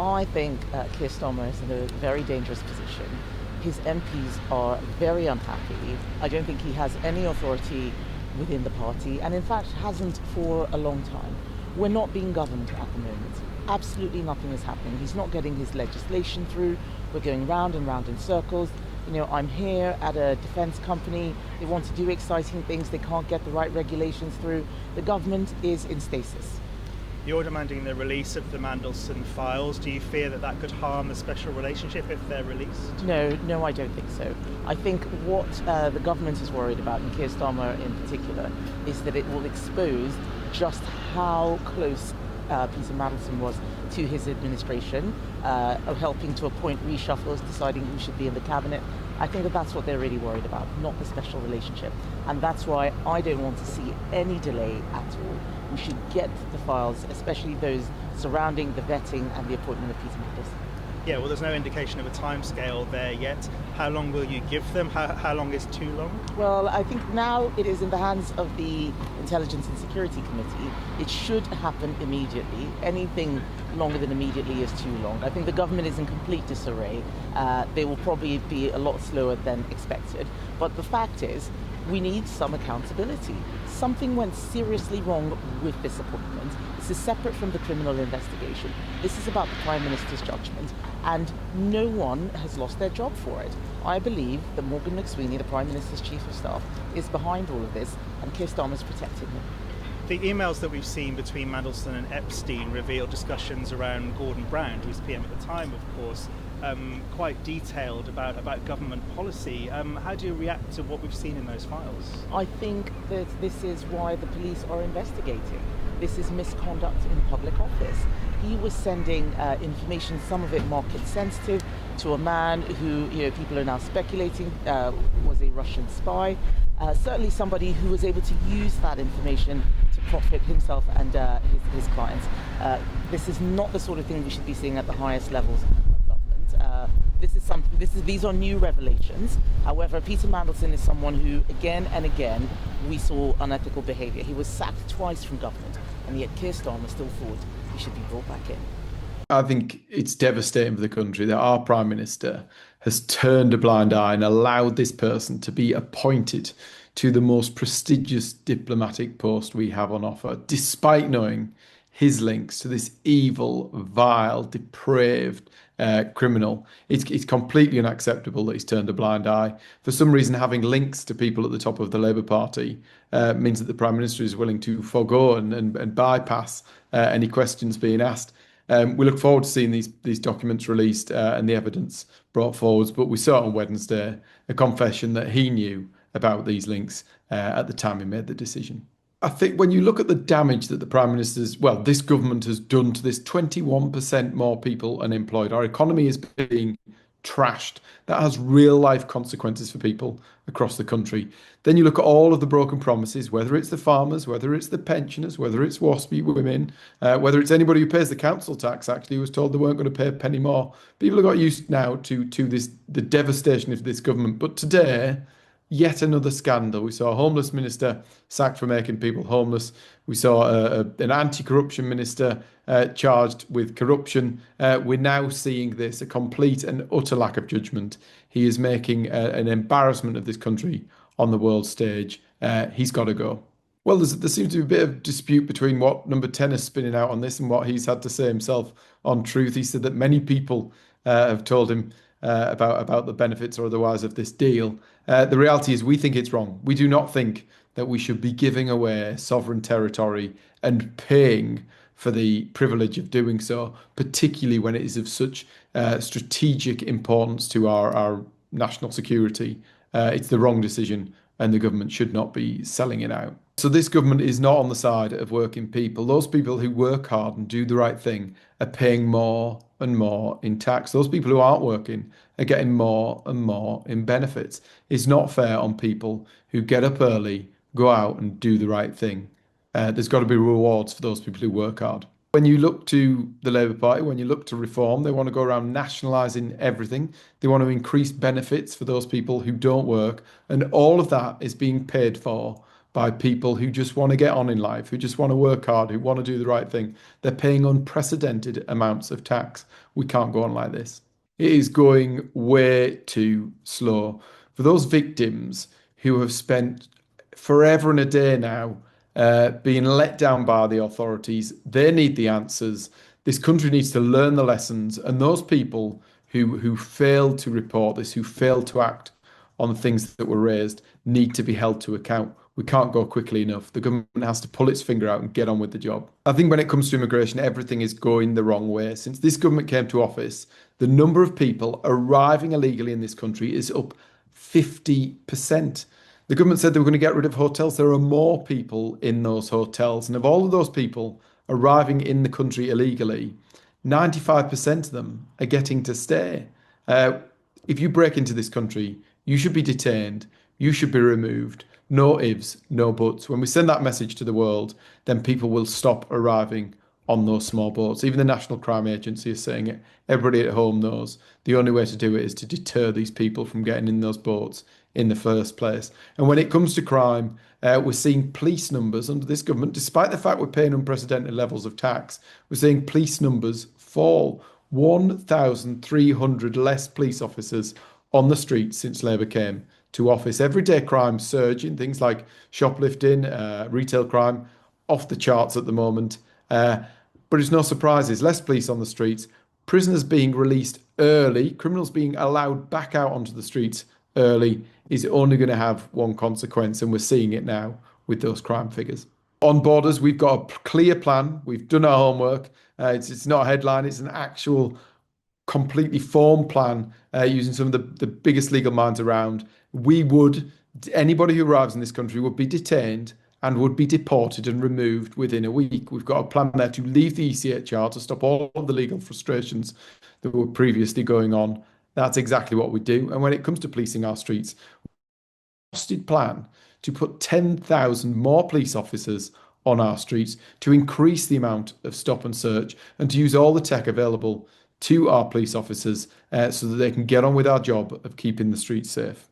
I think Keir Starmer is in a very dangerous position. His MPs are very unhappy. I don't think he has any authority within the party, and in fact hasn't for a long time. We're not being governed at the moment. Absolutely nothing is happening. He's not getting his legislation through. We're going round and round in circles. I'm here at a defence company. They want to do exciting things. They can't get the right regulations through. The government is in stasis. You're demanding the release of the Mandelson files. Do you fear that could harm the special relationship if they're released? No, I don't think so. I think what the government is worried about, and Keir Starmer in particular, is that it will expose just how close Peter Mandelson was to his administration, of helping to appoint reshuffles, deciding who should be in the cabinet. I think that's what they're really worried about, not the special relationship. And that's why I don't want to see any delay at all. We should get the files, especially those surrounding the vetting and the appointment of Peter Mandelson. Yeah, well, there's no indication of a timescale there yet. How long will you give them? How long is too long? Well, I think now it is in the hands of the Intelligence and Security Committee. It should happen immediately. Anything longer than immediately is too long. I think the government is in complete disarray. They will probably be a lot slower than expected. But the fact is, we need some accountability. Something went seriously wrong with this appointment. This is separate from the criminal investigation. This is about the Prime Minister's judgment, and no one has lost their job for it. I believe that Morgan McSweeney, the Prime Minister's Chief of Staff, is behind all of this, and Keir Starmer's protecting him. The emails that we've seen between Mandelson and Epstein reveal discussions around Gordon Brown, who was PM at the time, of course, quite detailed about government policy. How do you react to what we've seen in those files? I think that this is why the police are investigating. This is misconduct in public office. He was sending information, some of it market sensitive, to a man who, people are now speculating was a Russian spy. Certainly somebody who was able to use that information to profit himself and his clients. This is not the sort of thing we should be seeing at the highest levels of government. These are new revelations. However, Peter Mandelson is someone who, again and again, we saw unethical behaviour. He was sacked twice from government, and yet Keir Starmer still thought he should be brought back in. I think it's devastating for the country that our Prime Minister has turned a blind eye and allowed this person to be appointed to the most prestigious diplomatic post we have on offer, despite knowing his links to this evil, vile, depraved criminal. It's completely unacceptable that he's turned a blind eye. For some reason, having links to people at the top of the Labour Party means that the Prime Minister is willing to forgo and bypass any questions being asked. We look forward to seeing these documents released and the evidence brought forwards, but we saw on Wednesday a confession that he knew about these links at the time he made the decision. I think when you look at the damage that the Prime Minister's, this government has done to this 21% more people unemployed, our economy is being trashed. That has real life consequences for people across the country. Then you look at all of the broken promises, whether it's the farmers, whether it's the pensioners, whether it's WASPy women, whether it's anybody who pays the council tax, actually, who was told they weren't going to pay a penny more. People have got used now to the devastation of this government. But today, yet another scandal. We saw a homeless minister sacked for making people homeless. We saw an anti-corruption minister charged with corruption. We're now seeing this, a complete and utter lack of judgment. He is making an embarrassment of this country on the world stage. He's got to go. Well, there seems to be a bit of dispute between what Number 10 is spinning out on this and what he's had to say himself on Truth. He said that many people have told him about the benefits or otherwise of this deal. The reality is we think it's wrong. We do not think that we should be giving away sovereign territory and paying for the privilege of doing so, particularly when it is of such strategic importance to our national security. It's the wrong decision, and the government should not be selling it out. So this government is not on the side of working people. Those people who work hard and do the right thing are paying more and more in tax. Those people who aren't working are getting more and more in benefits. It's not fair on people who get up early, go out and do the right thing. There's got to be rewards for those people who work hard. When you look to the Labour Party, when you look to reform, they want to go around nationalising everything. They want to increase benefits for those people who don't work. And all of that is being paid for by people who just want to get on in life, who just want to work hard, who want to do the right thing. They're paying unprecedented amounts of tax. We can't go on like this. It is going way too slow. For those victims who have spent forever and a day now being let down by the authorities, they need the answers. This country needs to learn the lessons, and those people who failed to report this, who failed to act on the things that were raised, need to be held to account. We can't go quickly enough. The government has to pull its finger out and get on with the job. I think when it comes to immigration, everything is going the wrong way. Since this government came to office, the number of people arriving illegally in this country is up 50%. The government said they were going to get rid of hotels. There are more people in those hotels. And of all of those people arriving in the country illegally, 95% of them are getting to stay. If you break into this country, you should be detained. You should be removed. No ifs, no buts. When we send that message to the world, then people will stop arriving on those small boats. Even the National Crime Agency is saying it. Everybody at home knows the only way to do it is to deter these people from getting in those boats in the first place. And when it comes to crime, we're seeing police numbers under this government, despite the fact we're paying unprecedented levels of tax, we're seeing police numbers fall. 1,300 less police officers on the streets since Labour came to office. Everyday crime surging, things like shoplifting, retail crime, off the charts at the moment. But it's no surprises. Less police on the streets, prisoners being released early, criminals being allowed back out onto the streets early is only going to have one consequence, and we're seeing it now with those crime figures. On borders, we've got a clear plan. We've done our homework. It's not a headline, it's an actual completely formed plan using some of the biggest legal minds around. Anybody who arrives in this country would be detained and would be deported and removed within a week. We've got a plan there to leave the ECHR to stop all of the legal frustrations that were previously going on. That's exactly what we do. And when it comes to policing our streets, a costed plan to put 10,000 more police officers on our streets, to increase the amount of stop and search, and to use all the tech available to our police officers so that they can get on with our job of keeping the streets safe.